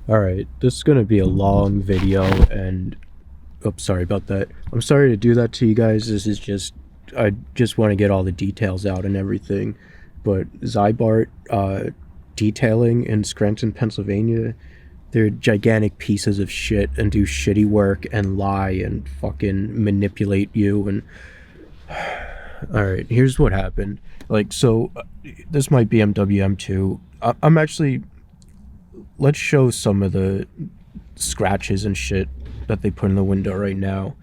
Alright, this is gonna be a long video and oops, sorry about that. I'm sorry to do that to you guys. I just want to get all the details out and everything. But Ziebart detailing in Scranton, Pennsylvania, they're gigantic pieces of shit and do shitty work and lie and fucking manipulate you and alright, here's what happened. This might be MWM2. I'm actually let's show some of the scratches and shit that they put in the window right now.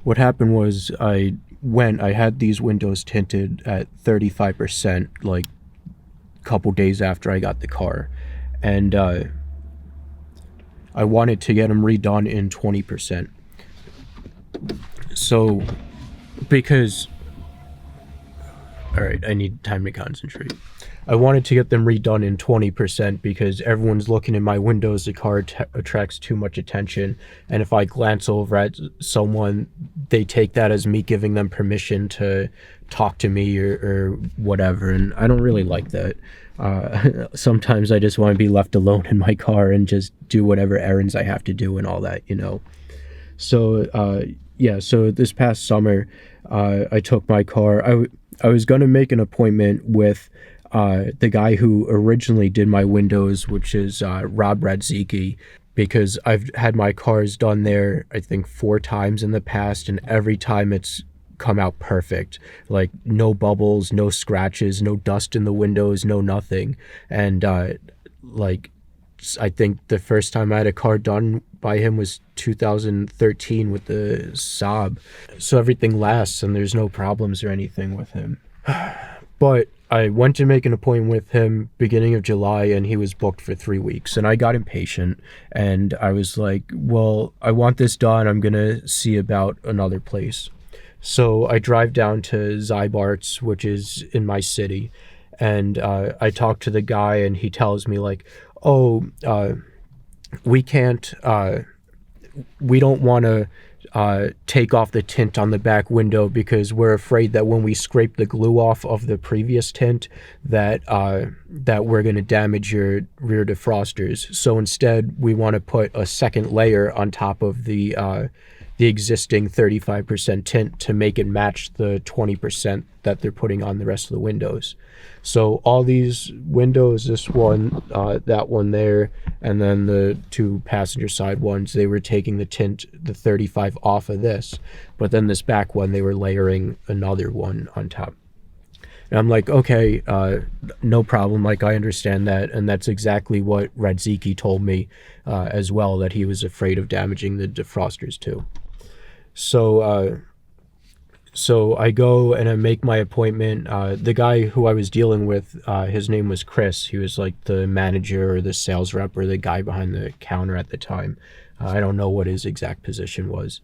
What happened was I had these windows tinted at 35% like a couple days after I got the car, and I wanted to get them redone in 20%. So, because alright, I need time to concentrate. I wanted to get them redone in 20% because everyone's looking in my windows. The car attracts too much attention, and if I glance over at someone, they take that as me giving them permission to talk to me or whatever, and I don't really like that. Sometimes I just want to be left alone in my car and just do whatever errands I have to do and all that, you know. So yeah, so this past summer, I took my car. I was gonna make an appointment with the guy who originally did my windows, which is Rob Radzicki, because I've had my cars done there, I think 4 times in the past, and every time it's come out perfect. Like, no bubbles, no scratches, no dust in the windows, no nothing. And like, I think the first time I had a car done by him was 2013 with the Saab. So everything lasts and there's no problems or anything with him. But I went to make an appointment with him beginning of July, and he was booked for 3 weeks, and I got impatient and I was like, well, I want this done. I'm gonna see about another place. So I drive down to Ziebart's, which is in my city, and I talk to the guy, and he tells me like, oh, we can't, we don't want to take off the tint on the back window because we're afraid that when we scrape the glue off of the previous tint that we're going to damage your rear defrosters. So instead we want to put a second layer on top of the existing 35% tint to make it match the 20% that they're putting on the rest of the windows. So all these windows, this one, that one there, and then the 2 passenger side ones, they were taking the tint, the 35 off of this, but then this back one, they were layering another one on top. And I'm like, okay, no problem, like, I understand that, and that's exactly what Radzicki told me as well, that he was afraid of damaging the defrosters too. So I go and I make my appointment. The guy who I was dealing with, his name was Chris. He was like the manager or the sales rep or the guy behind the counter at the time. I don't know what his exact position was.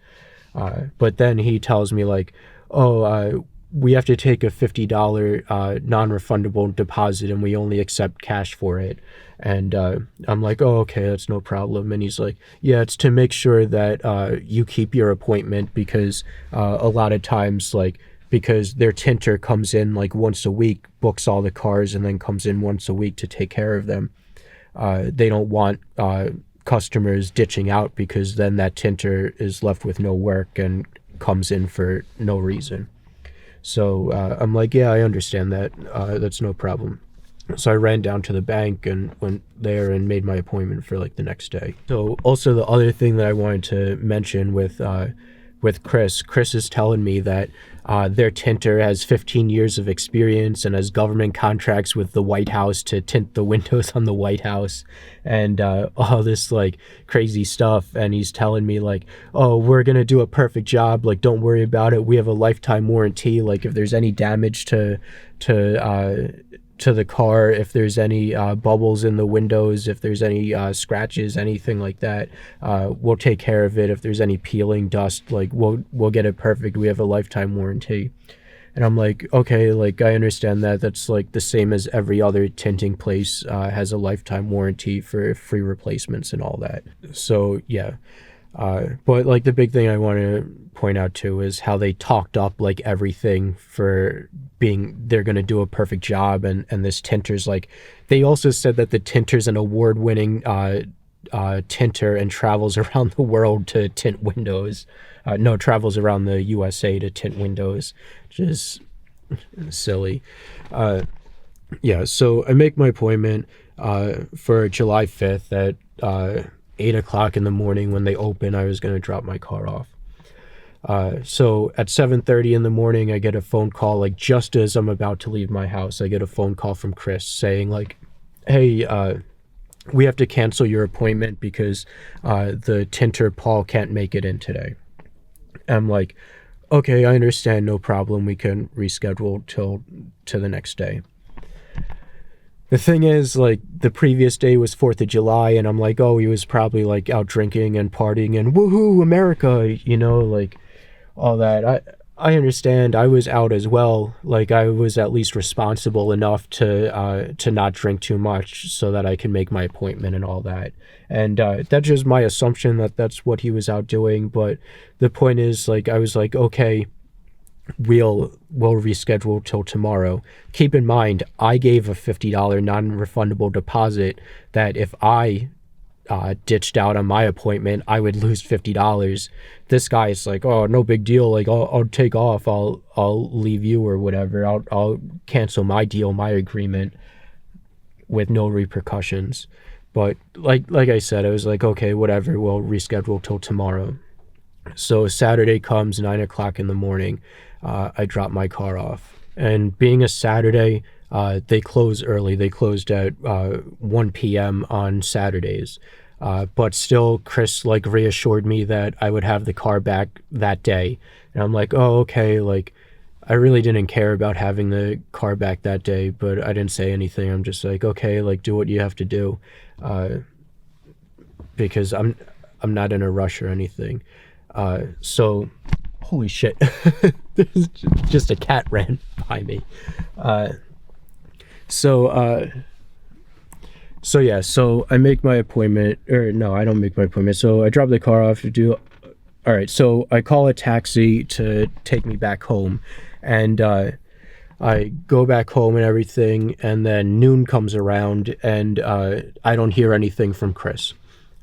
But then he tells me like, oh, we have to take a $50 non-refundable deposit and we only accept cash for it. And I'm like, oh, okay, that's no problem. And he's like, yeah, it's to make sure that you keep your appointment, because a lot of times, like, because their tinter comes in like once a week, books all the cars, and then comes in once a week to take care of them. They don't want customers ditching out, because then that tinter is left with no work and comes in for no reason. So I'm like, yeah, I understand that. That's no problem. So I ran down to the bank and went there and made my appointment for like the next day. So also the other thing that I wanted to mention with Chris is telling me that their tinter has 15 years of experience and has government contracts with the White House to tint the windows on the White House, and all this like crazy stuff. And he's telling me like, oh, we're gonna do a perfect job, like don't worry about it, we have a lifetime warranty, like if there's any damage to the car, if there's any bubbles in the windows, if there's any scratches, anything like that, we'll take care of it. If there's any peeling, dust, like we'll get it perfect. We have a lifetime warranty. And I'm like, okay, like I understand that. That's like the same as every other tinting place has a lifetime warranty for free replacements and all that. So yeah. But like the big thing I want to point out too is how they talked up like everything for being they're going to do a perfect job, and this tinter's like, they also said that the tinter's an award-winning tinter and travels around the world to tint windows. No, travels around the USA to tint windows, which is silly. Yeah, so I make my appointment for July 5th at 8 o'clock in the morning. When they open, I was going to drop my car off. So at 7:30 in the morning, I get a phone call, like just as I'm about to leave my house, I get a phone call from Chris saying like, hey, we have to cancel your appointment because the tinter Paul can't make it in today. I'm like, okay, I understand, no problem, we can reschedule to the next day. The thing is, like, the previous day was 4th of July, and I'm like, oh, he was probably, like, out drinking and partying and woohoo, America, you know, like, all that. I understand. I was out as well. Like, I was at least responsible enough to not drink too much so that I can make my appointment and all that. And that's just my assumption that that's what he was out doing. But the point is, like, I was like, okay, we'll reschedule till tomorrow. Keep in mind, I gave a $50 non-refundable deposit that if I ditched out on my appointment, I would lose $50. This guy is like, oh, no big deal, like I'll take off, I'll leave you or whatever, I'll cancel my deal, my agreement with no repercussions. But like I said, I was like, okay, whatever, we'll reschedule till tomorrow. So Saturday comes, 9 o'clock in the morning. I drop my car off. And being a Saturday, they close early. They closed at 1 p.m. on Saturdays. But still, Chris like reassured me that I would have the car back that day. And I'm like, oh, okay. Like, I really didn't care about having the car back that day, but I didn't say anything. I'm just like, okay, like do what you have to do, because I'm not in a rush or anything. So, holy shit, there's just a cat ran by me. So yeah, so I make my appointment, or no, I don't make my appointment. So I drop the car off to do, all right, so I call a taxi to take me back home, and I go back home and everything, and then noon comes around, and I don't hear anything from Chris.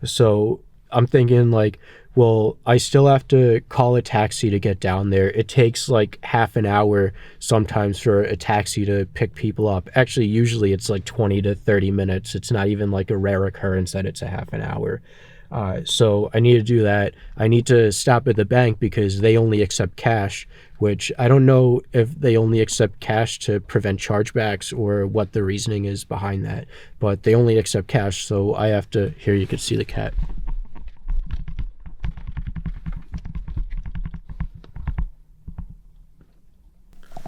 So I'm thinking like, well, I still have to call a taxi to get down there. It takes like half an hour sometimes for a taxi to pick people up. Actually, usually it's like 20 to 30 minutes. It's not even like a rare occurrence that it's a half an hour. So I need to do that. I need to stop at the bank because they only accept cash, which I don't know if they only accept cash to prevent chargebacks or what the reasoning is behind that, but they only accept cash. So I have to, here you can see the cat.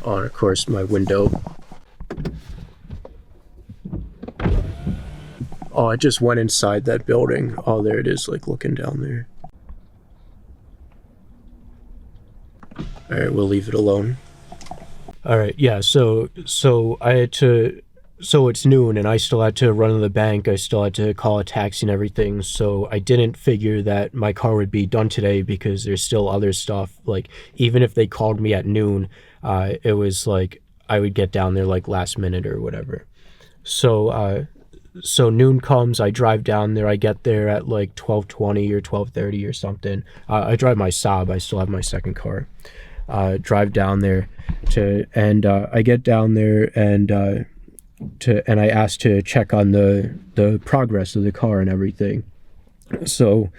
Oh, and of course, my window. Oh, I just went inside that building. Oh, there it is, like looking down there. All right, we'll leave it alone. All right, yeah, so I had to, so it's noon and I still had to run to the bank. I still had to call a taxi and everything. So I didn't figure that my car would be done today because there's still other stuff. Like, even if they called me at noon, It was like I would get down there like last minute or whatever. So noon comes, I drive down there. I get there at like 12:20 or 12:30 or something. I drive my Saab. I still have my second car. Drive down there and I get down there and I asked to check on the progress of the car and everything. So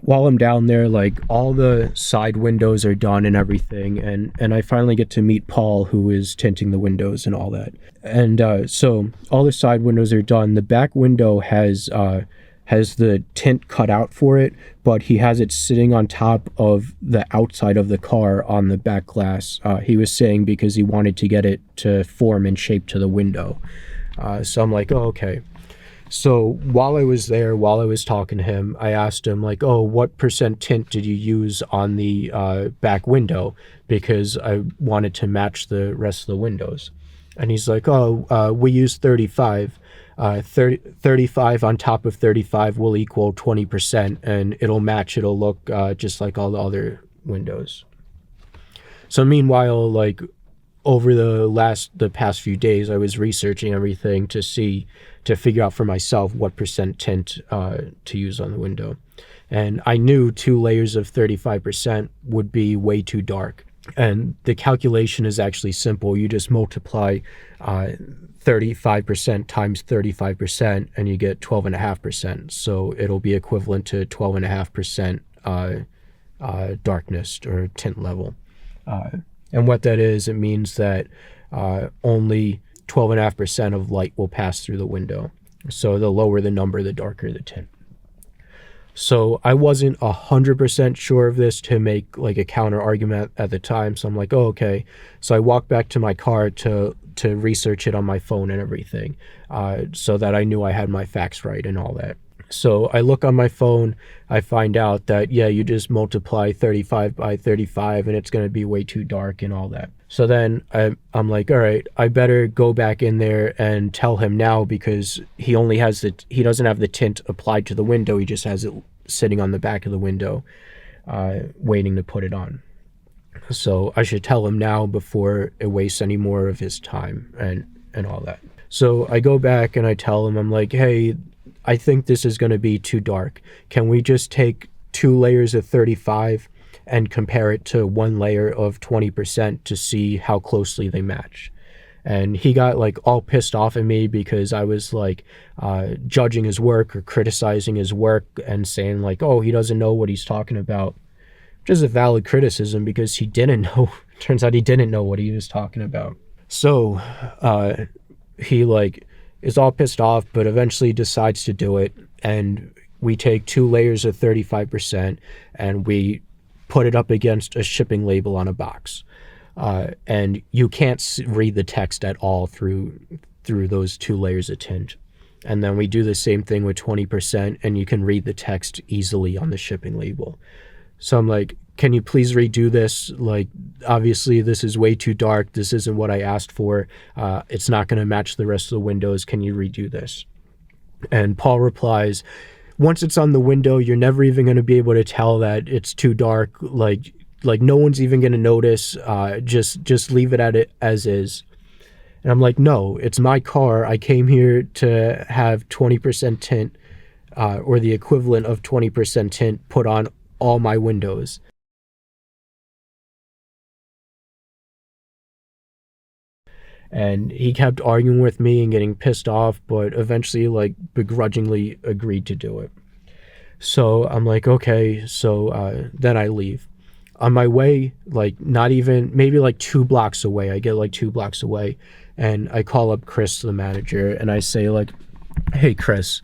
while I'm down there, like all the side windows are done and everything, and I finally get to meet Paul, who is tinting the windows and all that. And so all the side windows are done. The back window has the tint cut out for it, but he has it sitting on top of the outside of the car on the back glass. He was saying because he wanted to get it to form and shape to the window. So I'm like, oh, okay. So while I was there, while I was talking to him, I asked him like, oh, what % tint did you use on the back window? Because I wanted to match the rest of the windows. And he's like, oh, we use 35. 35 on top of 35 will equal 20%, and it'll match. It'll look just like all the other windows. So meanwhile, like over the past few days, I was researching everything to figure out for myself what % tint to use on the window. And I knew 2 layers of 35% would be way too dark. And the calculation is actually simple. You just multiply 35% times 35% and you get 12.5%. So it'll be equivalent to 12.5% darkness or tint level. And what that is, it means that only 12.5% of light will pass through the window. So the lower the number, the darker the tint. So I wasn't 100% sure of this to make like a counter argument at the time. So I'm like, oh, okay. So I walked back to my car to research it on my phone and everything, so that I knew I had my facts right and all that. So I look on my phone, I find out that, yeah, you just multiply 35 by 35 and it's going to be way too dark and all that. So then I'm like, all right, I better go back in there and tell him now, because he doesn't have the tint applied to the window. He just has it sitting on the back of the window, waiting to put it on. So I should tell him now before it wastes any more of his time and all that. So I go back and I tell him, I'm like, hey, I think this is going to be too dark. Can we just take 2 layers of 35 and compare it to 1 layer of 20% to see how closely they match? And he got like all pissed off at me because I was like judging his work or criticizing his work and saying like, oh, he doesn't know what he's talking about, which is a valid criticism because he didn't know. Turns out he didn't know what he was talking about. So he like is all pissed off, but eventually decides to do it. And we take 2 layers of 35% and we put it up against a shipping label on a box. And you can't read the text at all through those 2 layers of tint. And then we do the same thing with 20%, and you can read the text easily on the shipping label. So I'm like, can you please redo this? Like, obviously this is way too dark. This isn't what I asked for. It's not going to match the rest of the windows. Can you redo this? And Paul replies, once it's on the window, you're never even going to be able to tell that it's too dark. Like no one's even going to notice. Just leave it at it as is. And I'm like, no, it's my car. I came here to have 20% tint, or the equivalent of 20% tint put on all my windows. And he kept arguing with me and getting pissed off, but eventually like begrudgingly agreed to do it. So I'm like, okay. So then I leave. On my way, like not even, maybe like 2 blocks away, I get like 2 blocks away, and I call up Chris, the manager, and I say like, hey Chris,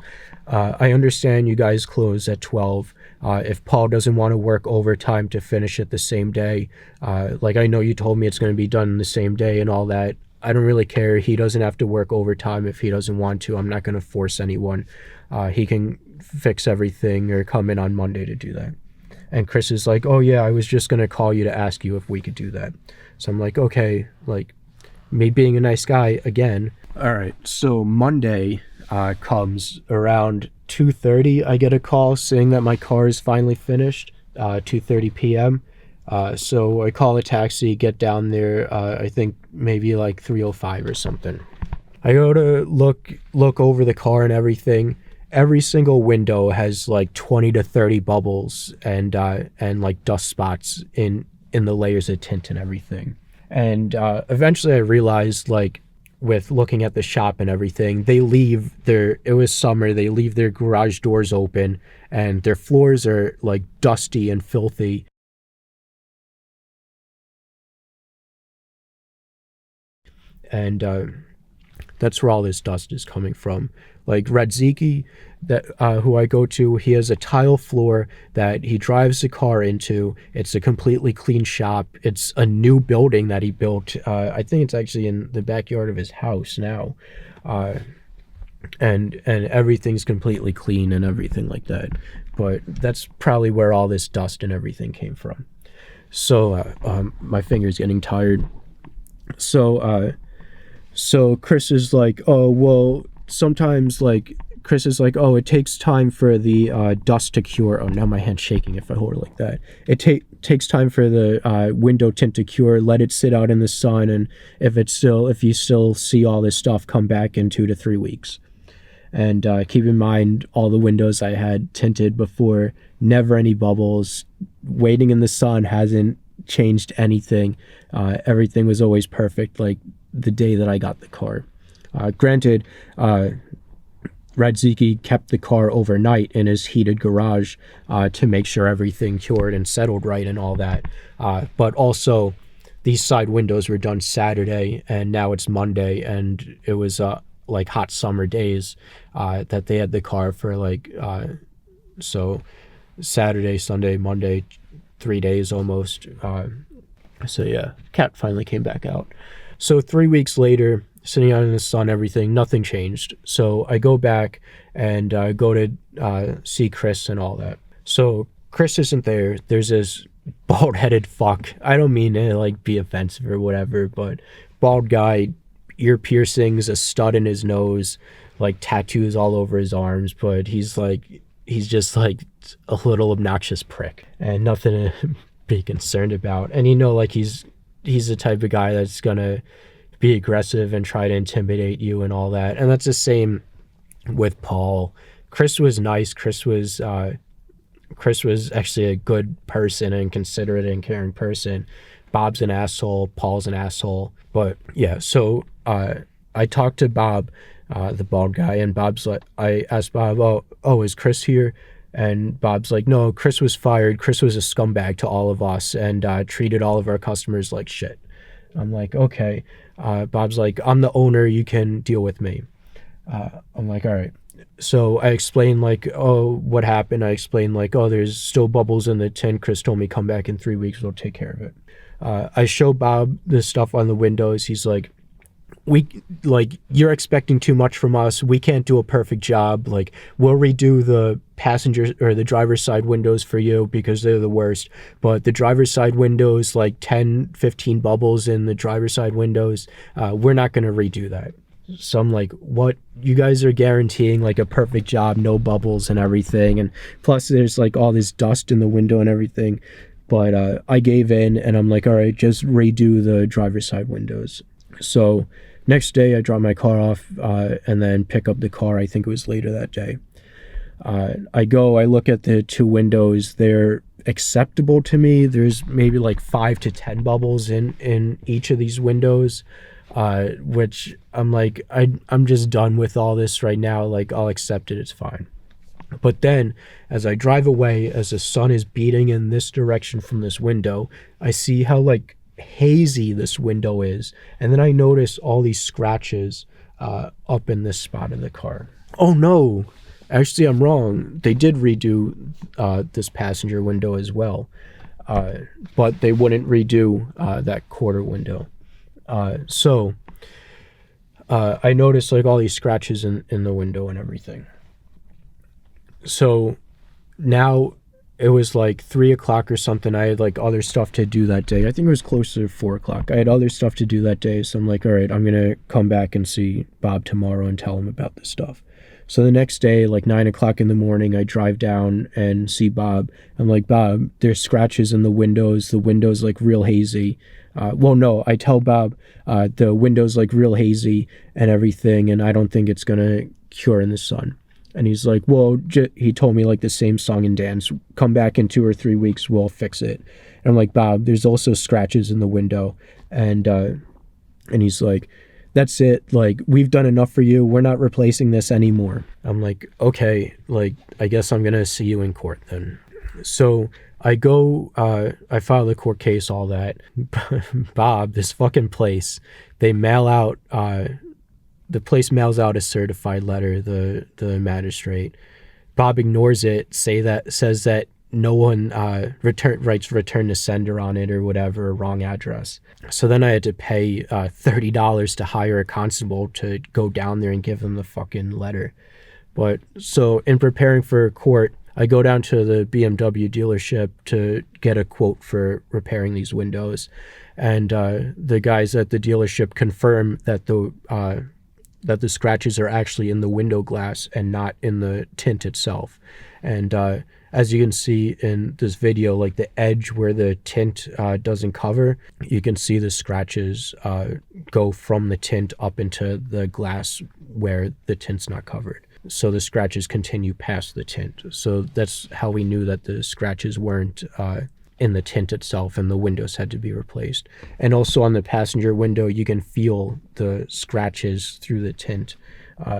I understand you guys close at 12. If Paul doesn't want to work overtime to finish it the same day, like I know you told me it's going to be done the same day and all that, I don't really care. He doesn't have to work overtime if he doesn't want to. I'm not going to force anyone. He can fix everything or come in on Monday to do that. And Chris is like, oh yeah, I was just going to call you to ask you if we could do that. So I'm like, okay, like me being a nice guy again. All right. So Monday comes around 2:30. I get a call saying that my car is finally finished, 2:30 p.m. So I call a taxi, get down there. I think maybe like 3:05 or something. I go to look over the car and everything. Every single window has like 20 to 30 bubbles and like dust spots in the layers of tint and everything. And eventually I realized, like, with looking at the shop and everything, it was summer, they leave their garage doors open and their floors are like dusty and filthy. And that's where all this dust is coming from. Like Radziki, that who I go to, he has a tile floor that he drives the car into. It's a completely clean shop. It's a new building that he built. I think it's actually in the backyard of his house now, and everything's completely clean and everything like that. But that's probably where all this dust and everything came from. So my finger's getting tired. So Chris is like, oh, well, sometimes, like, Chris is like, oh, it takes time for the dust to cure. Oh, now my hand's shaking if I hold it like that. It takes time for the window tint to cure. Let it sit out in the sun, and if you still see all this stuff, come back in 2 to 3 weeks. And keep in mind, all the windows I had tinted before, never any bubbles. Waiting in the sun hasn't changed anything. Everything was always perfect, like the day that I got the car. Granted, Radziki kept the car overnight in his heated garage to make sure everything cured and settled right and all that. But also, these side windows were done Saturday, and now it's Monday, and it was like hot summer days that they had the car for, like, so Saturday, Sunday, Monday, 3 days almost. So yeah, cat finally came back out. So 3 weeks later, sitting out in the sun, everything, nothing changed. So I go back and go to see Chris and all that. So Chris isn't there. There's this bald-headed fuck. I don't mean to, like, be offensive or whatever, but bald guy, ear piercings, a stud in his nose, like tattoos all over his arms, but he's just like a little obnoxious prick and nothing to be concerned about. And like he's the type of guy that's gonna be aggressive and try to intimidate you and all that. And that's the same with Paul. Chris was nice. Chris was actually a good person and considerate and caring person. Bob's an asshole. Paul's an asshole. But yeah, so I talked to Bob, the bald guy, and Bob's like, I asked Bob, oh, is Chris here? And Bob's like, no, Chris was fired. Chris was a scumbag to all of us and treated all of our customers like shit. I'm like, okay. Bob's like, I'm the owner. You can deal with me. I'm like, all right. So I explained, like, oh, what happened. I explained, like, oh, there's still bubbles in the tin. Chris told me come back in 3 weeks. We'll take care of it. I show Bob the stuff on the windows. He's like, you're expecting too much from us. We can't do a perfect job. Like, we'll redo the passenger or the driver's side windows for you because they're the worst. But the driver's side windows, like 10, 15 bubbles in the driver's side windows, we're not going to redo that. So I'm like, what? You guys are guaranteeing like a perfect job, no bubbles and everything. And plus there's like all this dust in the window and everything. But I gave in and I'm like, all right, just redo the driver's side windows. So next day I drop my car off and then pick up the car. I think it was later that day. I look at the two windows. They're acceptable to me. There's maybe like 5 to 10 bubbles in each of these windows, which I'm like, I'm just done with all this right now. Like, I'll accept it. It's fine. But then as I drive away, as the sun is beating in this direction from this window, I see how like hazy this window is. And then I notice all these scratches up in this spot of the car. Oh no, actually I'm wrong. They did redo this passenger window as well. But they wouldn't redo that quarter window. So I noticed like all these scratches in the window and everything. So now it was like 3 o'clock or something. I had like other stuff to do that day. I think it was closer to 4 o'clock. I had other stuff to do that day. So I'm like, all right, I'm going to come back and see Bob tomorrow and tell him about this stuff. So the next day, like 9 o'clock in the morning, I drive down and see Bob. I'm like, Bob, there's scratches in the windows. The window's like real hazy. Well, no, I tell Bob the window's like real hazy and everything, and I don't think it's gonna cure in the sun. And he's like, well, he told me like the same song and dance. Come back in 2 or 3 weeks, we'll fix it. And I'm like, Bob, there's also scratches in the window. And he's like, that's it. Like, we've done enough for you. We're not replacing this anymore. I'm like, okay, like, I guess I'm going to see you in court then. So I go, I file the court case, all that. Bob, this fucking place, they mail out, the place mails out a certified letter, the magistrate. Bob ignores it, says that no one writes return to sender on it or whatever, wrong address. So then I had to pay $30 to hire a constable to go down there and give them the fucking letter. But so in preparing for court, I go down to the BMW dealership to get a quote for repairing these windows. And the guys at the dealership confirm that the scratches are actually in the window glass and not in the tint itself. And as you can see in this video, like the edge where the tint doesn't cover, you can see the scratches go from the tint up into the glass where the tint's not covered. So the scratches continue past the tint. So that's how we knew that the scratches weren't in the tint itself and the windows had to be replaced. And also on the passenger window, you can feel the scratches through the tint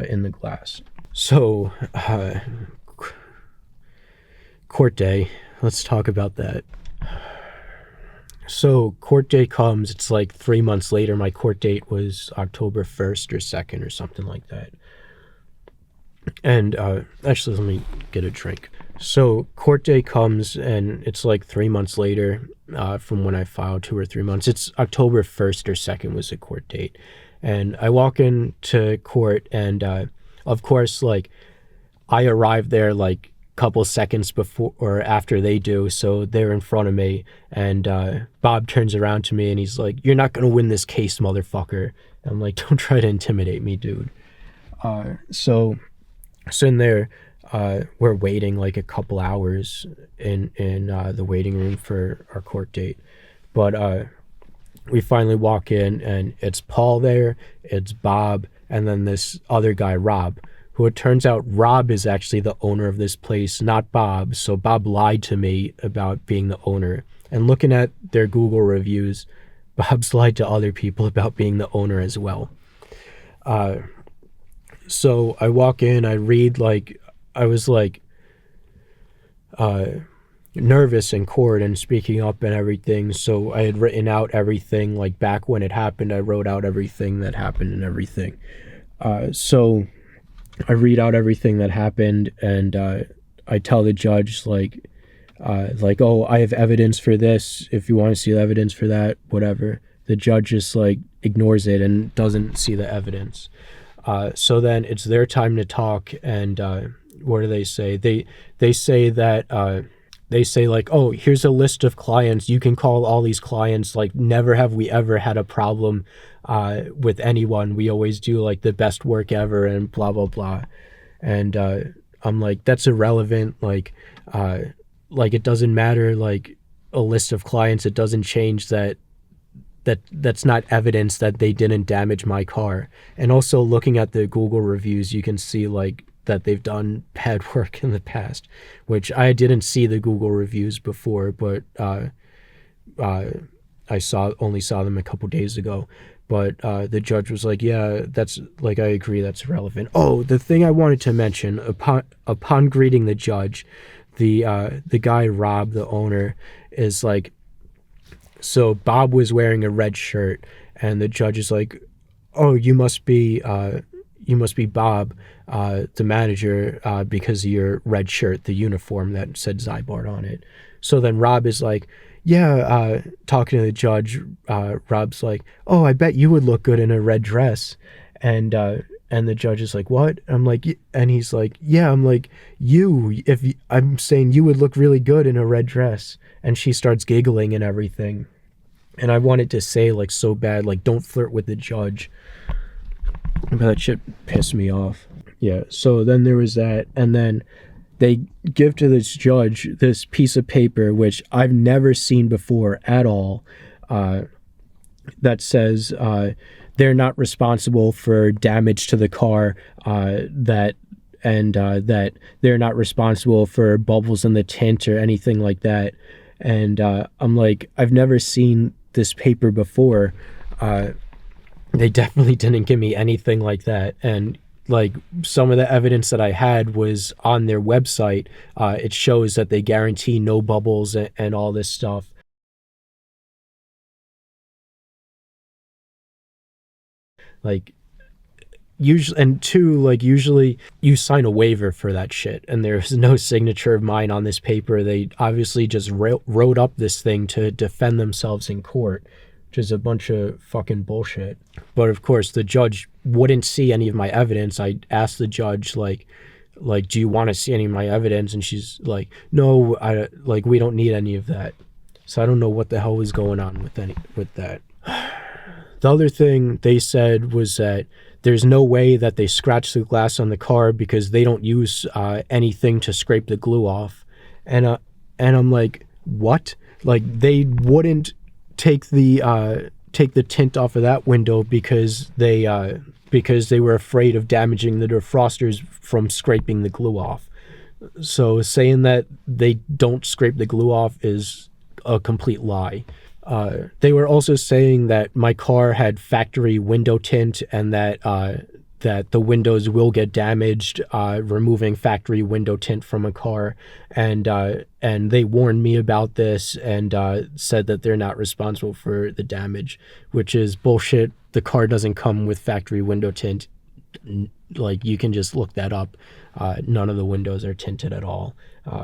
in the glass. So court day, let's talk about that. So court day comes, it's like 3 months later. My court date was October 1st or 2nd or something like that. And actually, let me get a drink. So court day comes and it's like 3 months later from when I filed, 2 or 3 months. It's October 1st or 2nd was the court date. And I walk into court and of course, like I arrived there like couple seconds before or after they do, so they're in front of me, and Bob turns around to me and he's like, you're not gonna win this case, motherfucker. I'm like, don't try to intimidate me, dude. So in there, we're waiting like a couple hours in the waiting room for our court date, but we finally walk in and it's Paul there, it's Bob, and then this other guy, Rob, who it turns out Rob is actually the owner of this place, not Bob. So Bob lied to me about being the owner. And looking at their Google reviews, Bob's lied to other people about being the owner as well. So I walk in, I read, like, I was like nervous in court and speaking up and everything. So I had written out everything, like back when it happened, I wrote out everything that happened and everything. So I read out everything that happened, and I tell the judge, like, oh, I have evidence for this. If you want to see the evidence for that, whatever. The judge just like ignores it and doesn't see the evidence. So then it's their time to talk, and what do they say? They say that they say like, oh, here's a list of clients. You can call all these clients. Like, never have we ever had a problem with anyone. We always do like the best work ever and blah, blah, blah. And I'm like, that's irrelevant. Like it doesn't matter. Like a list of clients, it doesn't change that's not evidence that they didn't damage my car. And also looking at the Google reviews, you can see like that they've done bad work in the past, which I didn't see the Google reviews before, but I only saw them a couple days ago. But the judge was like, yeah, that's like, I agree, that's relevant. Oh, the thing I wanted to mention, upon greeting the judge, the guy, Rob, the owner, is like, so Bob was wearing a red shirt, and the judge is like, oh, you must be Bob, the manager, because of your red shirt, the uniform that said Ziebart on it. So then Rob is like, yeah, talking to the judge, Rob's like, oh, I bet you would look good in a red dress. And the judge is like, what? I'm like, and he's like, yeah, I'm like, I'm saying you would look really good in a red dress. And she starts giggling and everything. And I wanted to say, like, so bad, like, don't flirt with the judge. But that shit pissed me off. Yeah, so then there was that, and then they give to this judge this piece of paper which I've never seen before at all, uh, that says they're not responsible for damage to the car, that they're not responsible for bubbles in the tint or anything like that. And I'm like, I've never seen this paper before. They definitely didn't give me anything like that. And like some of the evidence that I had was on their website. It shows that they guarantee no bubbles and all this stuff. Like usually, and two, like usually you sign a waiver for that shit, and there's no signature of mine on this paper. They obviously just wrote up this thing to defend themselves in court, which is a bunch of fucking bullshit. But of course, the judge wouldn't see any of my evidence. I asked the judge, like, do you want to see any of my evidence? And she's like, no, we don't need any of that. So I don't know what the hell was going on with that. The other thing they said was that there's no way that they scratched the glass on the car because they don't use anything to scrape the glue off. And I'm like, what? Like, they wouldn't take the tint off of that window because they were afraid of damaging the defrosters from scraping the glue off. So saying that they don't scrape the glue off is a complete lie. They were also saying that my car had factory window tint, and that the windows will get damaged removing factory window tint from a car, and they warned me about this and said that they're not responsible for the damage, which is bullshit. The car doesn't come with factory window tint. Like, you can just look that up. None of the windows are tinted at all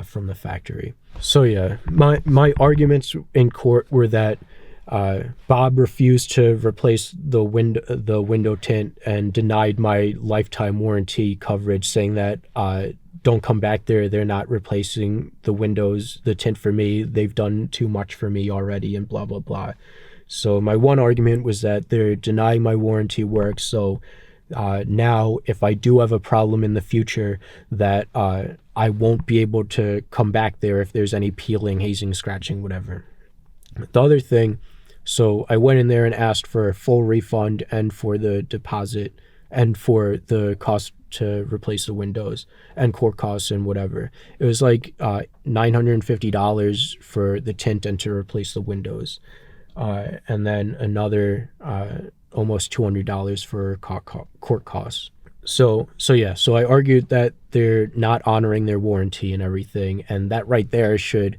from the factory. So yeah, my arguments in court were that Bob refused to replace the window tint and denied my lifetime warranty coverage, saying that don't come back there. They're not replacing the tint for me. They've done too much for me already, and blah blah blah. So my one argument was that they're denying my warranty work. So now, if I do have a problem in the future, that I won't be able to come back there if there's any peeling, hazing, scratching, whatever. The other thing, so I went in there and asked for a full refund and for the deposit and for the cost to replace the windows and court costs and whatever. It was like $950 for the tint and to replace the windows. And then another almost $200 for court costs. So I argued that they're not honoring their warranty and everything, and that right there should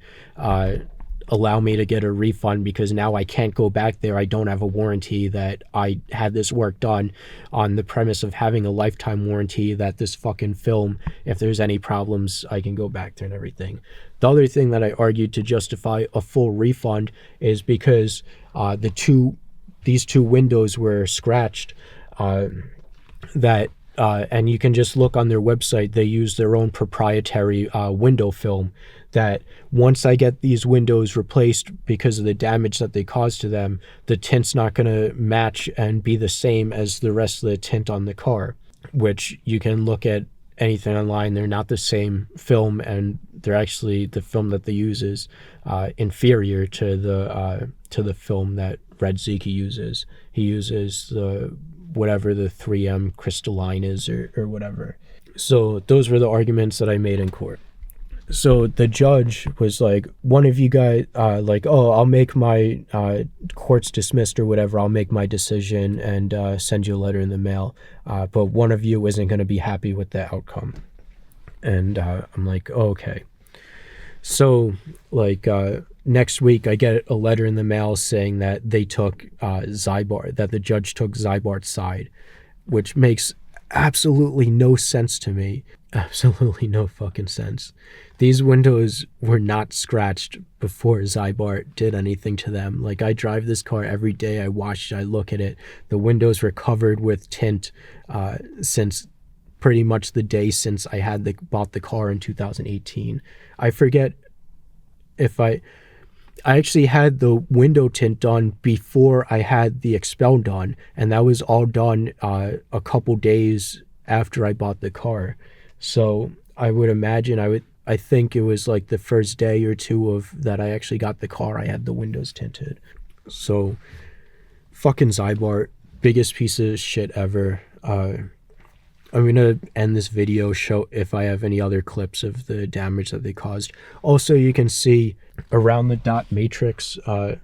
allow me to get a refund, because now I can't go back there. I don't have a warranty, that I had this work done on the premise of having a lifetime warranty, that this fucking film, if there's any problems, I can go back there and everything. The other thing that I argued to justify a full refund is because these two windows were scratched, and you can just look on their website. They use their own proprietary window film, that once I get these windows replaced, because of the damage that they caused to them, the tint's not going to match and be the same as the rest of the tint on the car, which you can look at anything online. They're not the same film, and they're actually, the film that they use is inferior to the film that Red Zeke uses. He uses whatever the 3M crystalline is, or whatever. So those were the arguments that I made in court. So the judge was like, one of you guys, I'll make my court's dismissed or whatever. I'll make my decision and send you a letter in the mail. But one of you isn't going to be happy with the outcome. And I'm like, oh, okay. So next week I get a letter in the mail saying that they took Ziebart, that the judge took Ziebart's side, which makes absolutely no sense to me. Absolutely no fucking sense. These windows were not scratched before Ziebart did anything to them. Like, I drive this car every day. I watch it. I look at it. The windows were covered with tint since pretty much the day since I bought the car in 2018. I forget if I actually had the window tint done before I had the expel done, and that was all done a couple days after I bought the car. So I would imagine I think it was like the first day or two of that I actually got the car, I had the windows tinted. So fucking Ziebart, biggest piece of shit ever. I'm gonna end this video, show if I have any other clips of the damage that they caused. Also, you can see around the dot matrix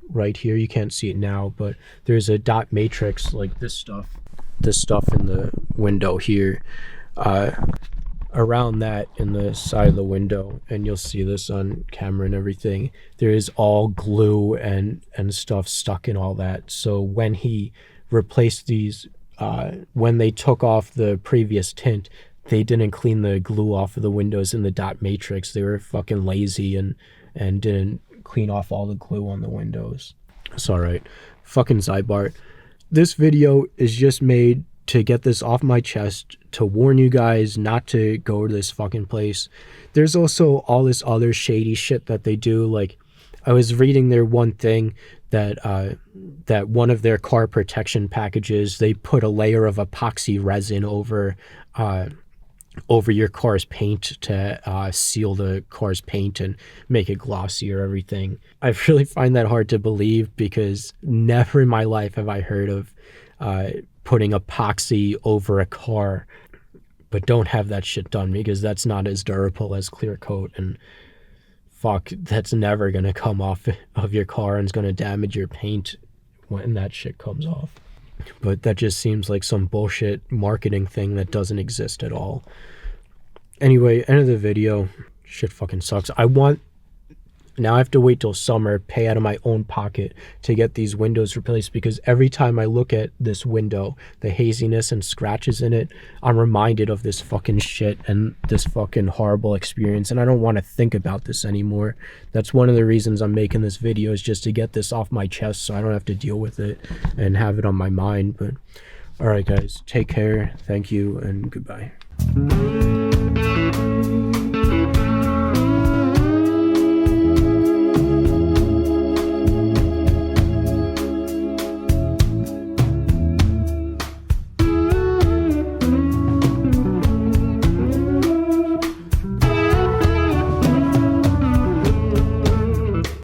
right here, you can't see it now, but there's a dot matrix like this stuff in the window here, around that in the side of the window, and you'll see this on camera and everything. There is all glue and stuff stuck in all that. So when he replaced these, when they took off the previous tint, they didn't clean the glue off of the windows in the dot matrix. They were fucking lazy and didn't clean off all the glue on the windows. It's alright. Fucking Ziebart. This video is just made to get this off my chest, to warn you guys not to go to this fucking place. There's also all this other shady shit that they do. Like, I was reading their one thing that that one of their car protection packages, they put a layer of epoxy resin over your car's paint to seal the car's paint and make it glossier, everything. I really find that hard to believe, because never in my life have I heard of putting epoxy over a car. But don't have that shit done, because that's not as durable as clear coat, and fuck, that's never gonna come off of your car and it's gonna damage your paint when that shit comes off. But that just seems like some bullshit marketing thing that doesn't exist at all. Anyway, end of the video. Shit fucking sucks. Now I have to wait till summer, pay out of my own pocket to get these windows replaced, because every time I look at this window, the haziness and scratches in it, I'm reminded of this fucking shit and this fucking horrible experience, and I don't want to think about this anymore. That's one of the reasons I'm making this video, is just to get this off my chest so I don't have to deal with it and have it on my mind. But alright guys, take care, thank you, and goodbye.